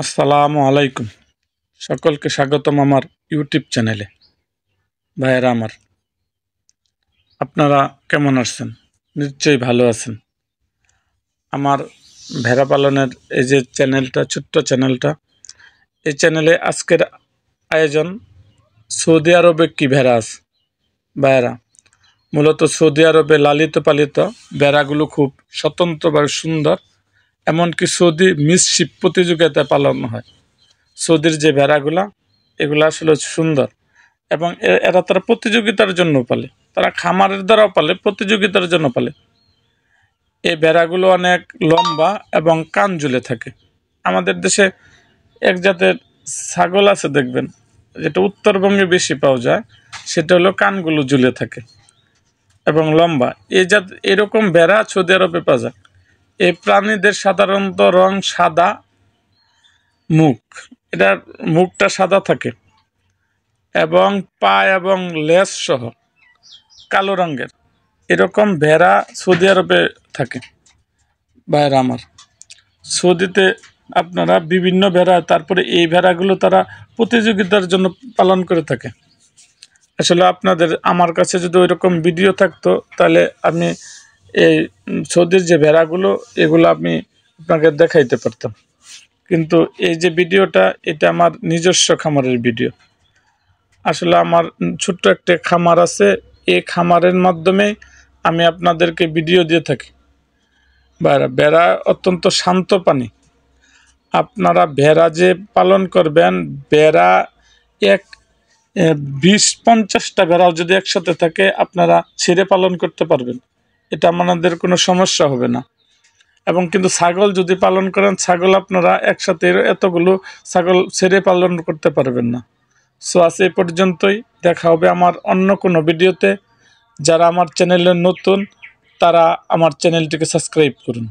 আসসালামু আলাইকুম। সকলকে স্বাগতম আমার ইউটিউব চ্যানেলে। ভাইয়েরা আমার, আপনারা কেমন আছেন? নিশ্চয়ই ভালো আছেন। আমার ভেড়া পালনের এই যে চ্যানেলটা, ছোট্ট চ্যানেলটা, এই চ্যানেলে আজকের আয়োজন সৌদি আরবে কি ভেড়া আছে। ভাইয়েরা, মূলত সৌদি আরবে লালিত পালিত ভেড়াগুলো খুব স্বতন্ত্রভাবে সুন্দর, এমনকি সৌদি মিস শিপ প্রতিযোগিতায় পালন হয়। সৌদির যে ভেড়াগুলা, এগুলা আসলে সুন্দর এবং এরা তারা প্রতিযোগিতার জন্য পালে, তারা খামারের দ্বারাও পালে, প্রতিযোগিতার জন্য পালে। এই ভেড়াগুলো অনেক লম্বা এবং কান ঝুলে থাকে। আমাদের দেশে এক জাতের ছাগল আছে দেখবেন, যেটা উত্তরবঙ্গে বেশি পাওয়া যায়, সেটা হলো কানগুলো ঝুলে থাকে এবং লম্বা। এরকম ভেড়া সৌদি আরবে পাওয়া যায়। এই প্রাণীদের সাধারণত রং সাদা, মুখ, এটার মুখটা সাদা থাকে এবং পা এবং লেজ সহ কালো রঙের এরকম ভেড়া সৌদি আরবে থাকে। ভাইয়েরা আমার, সৌদিতে আপনারা বিভিন্ন ভেড়া, তারপরে এই ভেড়াগুলো তারা প্রতিযোগিতার জন্য পালন করে থাকে। আসলে আপনাদের আমার কাছে যদি ওইরকম ভিডিও থাকতো, তাহলে আমি এই সৌদির যে ভেড়াগুলো, এগুলো আমি আপনাকে দেখাইতে পারতাম। কিন্তু এই যে ভিডিওটা, এটা আমার নিজস্ব খামারের ভিডিও। আসলে আমার ছোট্ট একটা খামার আছে, এই খামারের মাধ্যমে আমি আপনাদেরকে ভিডিও দিয়ে থাকি। ভেড়া অত্যন্ত শান্ত প্রাণী। আপনারা ভেড়া যে পালন করবেন, ভেড়া এক 20-50টা ভেড়াও যদি একসাথে থাকে, আপনারা ছেড়ে পালন করতে পারবেন। এটা আমাদের কোনো সমস্যা হবে না। এবং কিন্তু ছাগল যদি পালন করেন, ছাগল আপনারা একসাথে এতগুলো ছাগল ছেড়ে পালন করতে পারবেন না। সো আজ এই পর্যন্তই। দেখা হবে আমার অন্য কোনো ভিডিওতে। যারা আমার চ্যানেলে নতুন, তারা আমার চ্যানেলটিকে সাবস্ক্রাইব করুন।